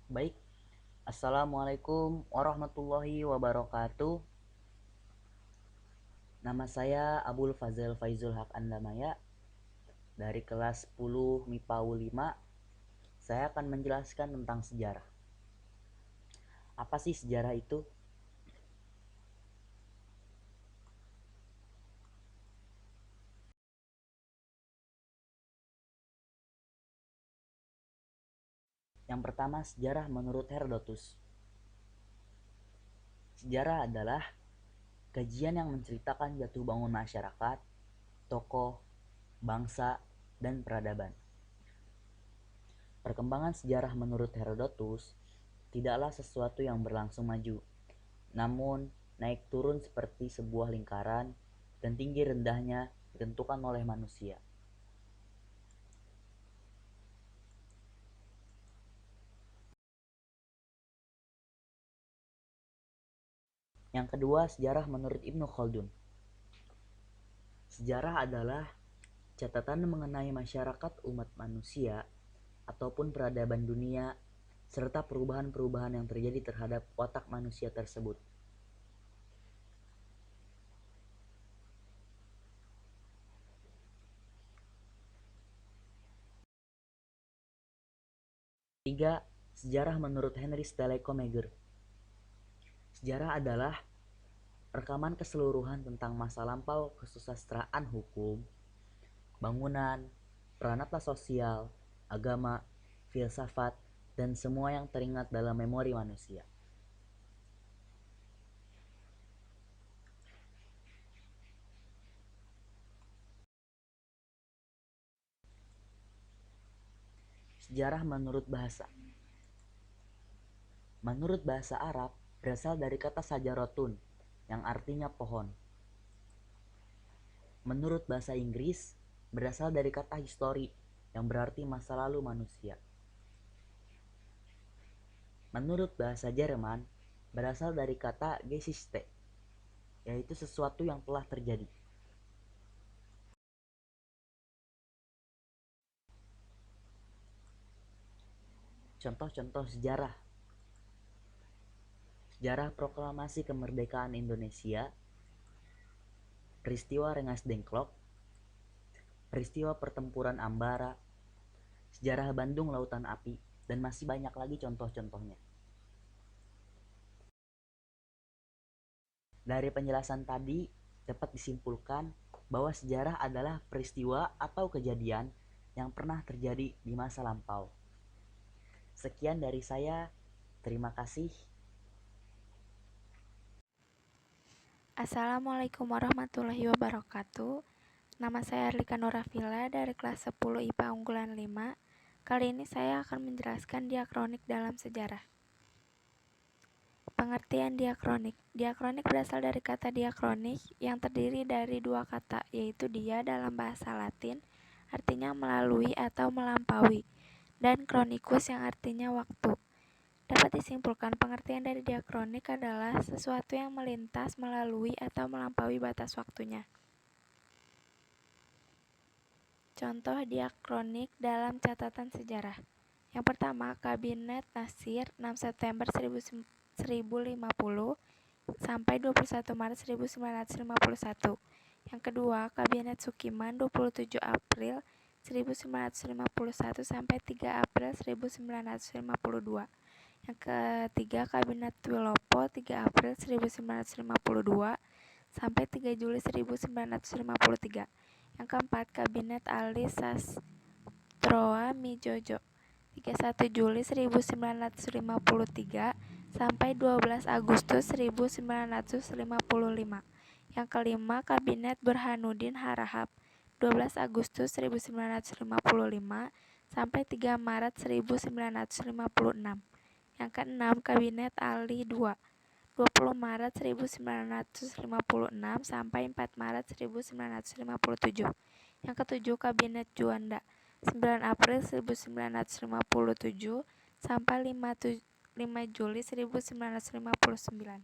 Baik, Assalamualaikum warahmatullahi wabarakatuh. Nama saya Abul Fazal Faizul Haq Andamaya dari kelas 10 MIPA U5. Saya akan menjelaskan tentang sejarah. Apa sih sejarah itu? Yang pertama, sejarah menurut Herodotus. Sejarah adalah kajian yang menceritakan jatuh bangun masyarakat, tokoh, bangsa, dan peradaban. Perkembangan sejarah menurut Herodotus tidaklah sesuatu yang berlangsung maju, namun naik turun seperti sebuah lingkaran dan tinggi rendahnya ditentukan oleh manusia. Yang kedua, sejarah menurut Ibnu Khaldun. Sejarah adalah catatan mengenai masyarakat umat manusia ataupun peradaban dunia serta perubahan-perubahan yang terjadi terhadap watak manusia tersebut. Tiga, sejarah menurut Henry Stanley Commager. Sejarah adalah rekaman keseluruhan tentang masa lampau kesusastraan hukum, bangunan, peranata sosial, agama, filsafat, dan semua yang teringat dalam memori manusia. Sejarah menurut bahasa. Menurut bahasa Arab, berasal dari kata sajarotun, yang artinya pohon. Menurut bahasa Inggris, berasal dari kata history, yang berarti masa lalu manusia. Menurut bahasa Jerman, berasal dari kata Geschichte, yaitu sesuatu yang telah terjadi. Contoh-contoh sejarah. Sejarah proklamasi kemerdekaan Indonesia, peristiwa Rengas Dengklok, peristiwa pertempuran Ambara, sejarah Bandung Lautan Api, dan masih banyak lagi contoh-contohnya. Dari penjelasan tadi dapat disimpulkan bahwa sejarah adalah peristiwa atau kejadian yang pernah terjadi di masa lampau. Sekian dari saya, terima kasih. Assalamualaikum warahmatullahi wabarakatuh. Nama saya Arlika Norafila dari kelas 10 IPA unggulan 5. Kali ini saya akan menjelaskan diakronik dalam sejarah. Pengertian diakronik. Diakronik berasal dari kata diakronik yang terdiri dari dua kata, yaitu dia dalam bahasa Latin, artinya melalui atau melampaui, dan kronikus yang artinya waktu. Dapat disimpulkan pengertian dari diakronik adalah sesuatu yang melintas, melalui, atau melampaui batas waktunya. Contoh diakronik dalam catatan sejarah. Yang pertama, Kabinet Nasir 6 September 1050 sampai 21 Maret 1951. Yang kedua, Kabinet Sukiman 27 April 1951 sampai 3 April 1952. Yang ketiga, Kabinet Wilopo 3 April 1952 sampai 3 Juli 1953. Yang keempat, Kabinet Ali Sastroamidjojo 31 Juli 1953 sampai 12 Agustus 1955. Yang kelima, Kabinet Burhanuddin Harahap 12 Agustus 1955 sampai 3 Maret 1956. Yang keenam, Kabinet Ali II 20 Maret 1956 sampai 4 Maret 1957. Yang ketujuh, Kabinet Juanda 9 April 1957 sampai 5 Juli 1959.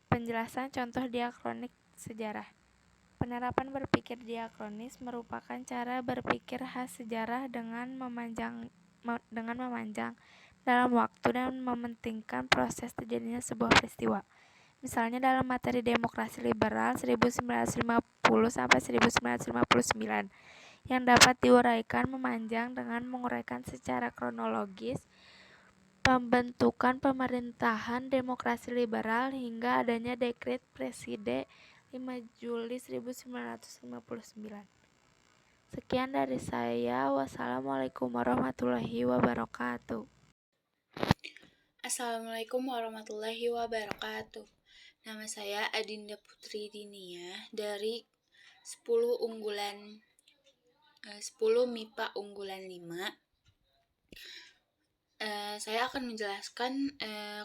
Penjelasan contoh diakronik sejarah. Penerapan berpikir diakronis merupakan cara berpikir khas sejarah dengan dengan memanjang dalam waktu dan mementingkan proses terjadinya sebuah peristiwa. Misalnya dalam materi demokrasi liberal 1950 sampai 1959 yang dapat diuraikan memanjang dengan menguraikan secara kronologis pembentukan pemerintahan demokrasi liberal hingga adanya dekret Presiden 5 Juli 1959. Sekian dari saya. Wassalamualaikum warahmatullahi wabarakatuh. Assalamualaikum warahmatullahi wabarakatuh. Nama saya Adinda Putri Dinia dari 10 MIPA unggulan 5. Saya akan menjelaskan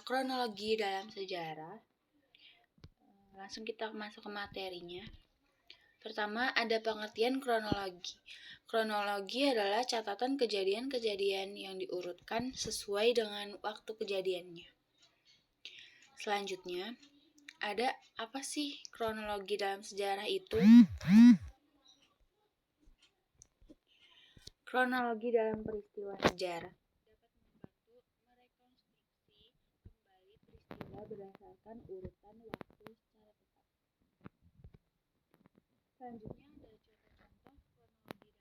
kronologi dalam sejarah. Langsung kita masuk ke materinya. Pertama, ada pengertian kronologi. Kronologi adalah catatan kejadian-kejadian yang diurutkan sesuai dengan waktu kejadiannya. Selanjutnya, ada apa sih kronologi dalam sejarah itu? Kronologi dalam peristiwa sejarah dapat membantu merekonstruksi kembali peristiwa berdasarkan urutan waktu secara tepat. Selanjutnya ada contoh-contoh kronologi dalam sejarah.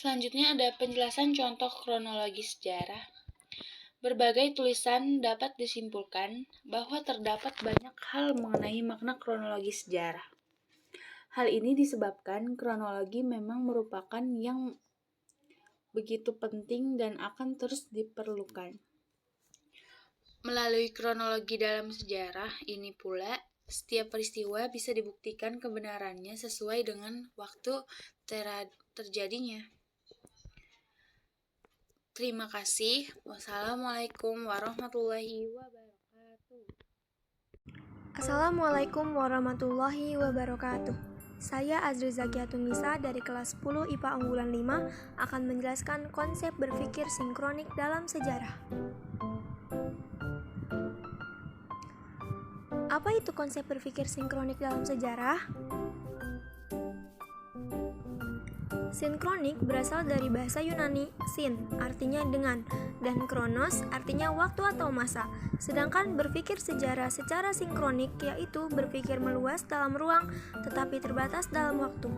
Selanjutnya ada penjelasan contoh kronologi sejarah. Berbagai tulisan dapat disimpulkan bahwa terdapat banyak hal mengenai makna kronologi sejarah. Hal ini disebabkan kronologi memang merupakan yang begitu penting dan akan terus diperlukan. Melalui kronologi dalam sejarah ini pula, setiap peristiwa bisa dibuktikan kebenarannya sesuai dengan waktu terjadinya. Terima kasih. Wassalamualaikum warahmatullahi wabarakatuh. Assalamualaikum warahmatullahi wabarakatuh. Saya Azri Zakiatun Nisa dari kelas 10 IPA unggulan 5 akan menjelaskan konsep berpikir sinkronik dalam sejarah. Apa itu konsep berpikir sinkronik dalam sejarah? Sinkronik berasal dari bahasa Yunani sin, artinya dengan, dan kronos, artinya waktu atau masa. Sedangkan berpikir sejarah secara sinkronik yaitu berpikir meluas dalam ruang tetapi terbatas dalam waktu.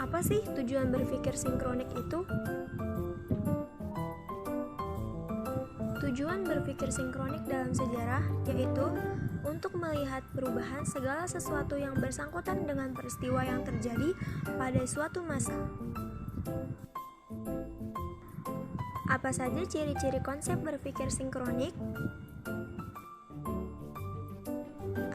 Apa sih tujuan berpikir sinkronik itu? Tujuan berpikir sinkronik dalam sejarah yaitu untuk melihat perubahan segala sesuatu yang bersangkutan dengan peristiwa yang terjadi pada suatu masa. Apa saja ciri-ciri konsep berpikir sinkronik?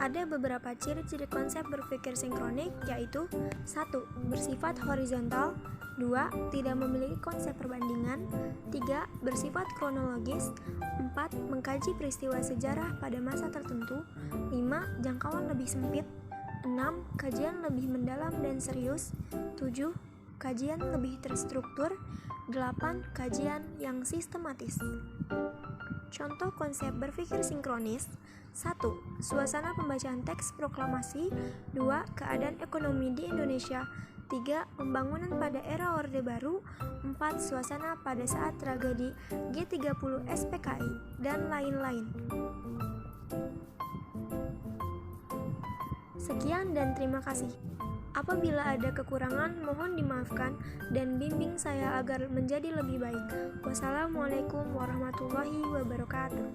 Ada beberapa ciri-ciri konsep berpikir sinkronik yaitu 1. Bersifat horizontal, 2. Tidak memiliki konsep perbandingan, 3. Bersifat kronologis, 4. Mengkaji peristiwa sejarah pada masa tertentu, 5. Jangkauan lebih sempit, 6. Kajian lebih mendalam dan serius, 7. Kajian lebih terstruktur, 8. Kajian yang sistematis. Contoh konsep berpikir sinkronis: 1. Suasana pembacaan teks proklamasi, 2. Keadaan ekonomi di Indonesia, 3. Pembangunan pada era Orde Baru, 4. Suasana pada saat tragedi G30 SPKI, dan lain-lain. Sekian dan terima kasih. Apabila ada kekurangan, mohon dimaafkan dan bimbing saya agar menjadi lebih baik. Wassalamualaikum warahmatullahi wabarakatuh.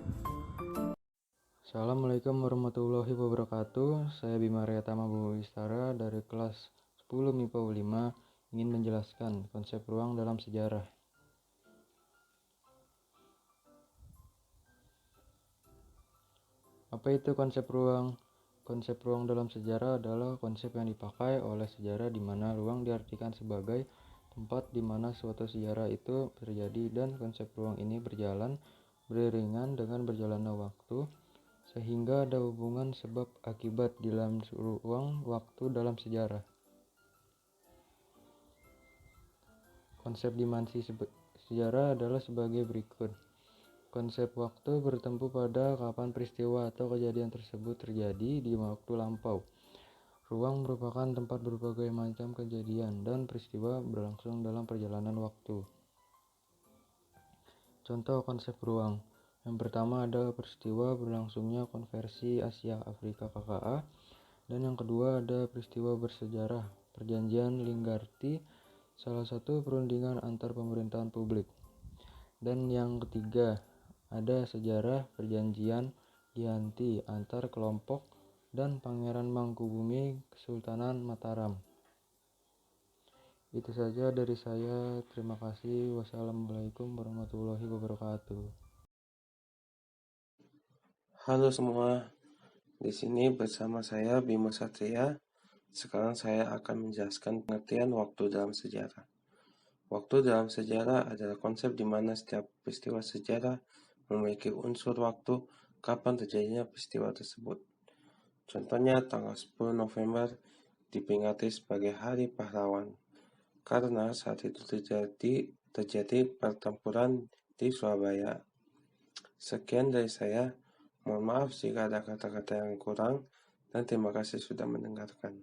Assalamualaikum warahmatullahi wabarakatuh. Saya Bima Riyatama Bustara dari kelas 10 MIPA 5 ingin menjelaskan konsep ruang dalam sejarah. Apa itu konsep ruang? Konsep ruang dalam sejarah adalah konsep yang dipakai oleh sejarah di mana ruang diartikan sebagai tempat di mana suatu sejarah itu terjadi, dan konsep ruang ini berjalan beriringan dengan berjalannya waktu, sehingga ada hubungan sebab akibat di dalam ruang waktu dalam sejarah. Konsep dimensi sejarah adalah sebagai berikut. Konsep waktu bertempu pada kapan peristiwa atau kejadian tersebut terjadi di waktu lampau. Ruang merupakan tempat berbagai macam kejadian dan peristiwa berlangsung dalam perjalanan waktu. Contoh konsep ruang. Yang pertama ada peristiwa berlangsungnya konversi Asia-Afrika KKA, dan yang kedua ada peristiwa bersejarah Perjanjian Linggarti, salah satu perundingan antar pemerintahan publik. Dan yang ketiga ada sejarah Perjanjian Giyanti antar kelompok dan Pangeran Mangkubumi Kesultanan Mataram. Itu saja dari saya. Terima kasih. Wassalamualaikum warahmatullahi wabarakatuh. Halo semua, di sini bersama saya Bima Satria. Sekarang saya akan menjelaskan pengertian waktu dalam sejarah. Waktu dalam sejarah adalah konsep di mana setiap peristiwa sejarah memiliki unsur waktu kapan terjadinya peristiwa tersebut. Contohnya tanggal 10 November diperingati sebagai Hari Pahlawan, karena saat itu terjadi pertempuran di Surabaya. Sekian dari saya. Mohon maaf jika ada kata-kata yang kurang, dan terima kasih sudah mendengarkan.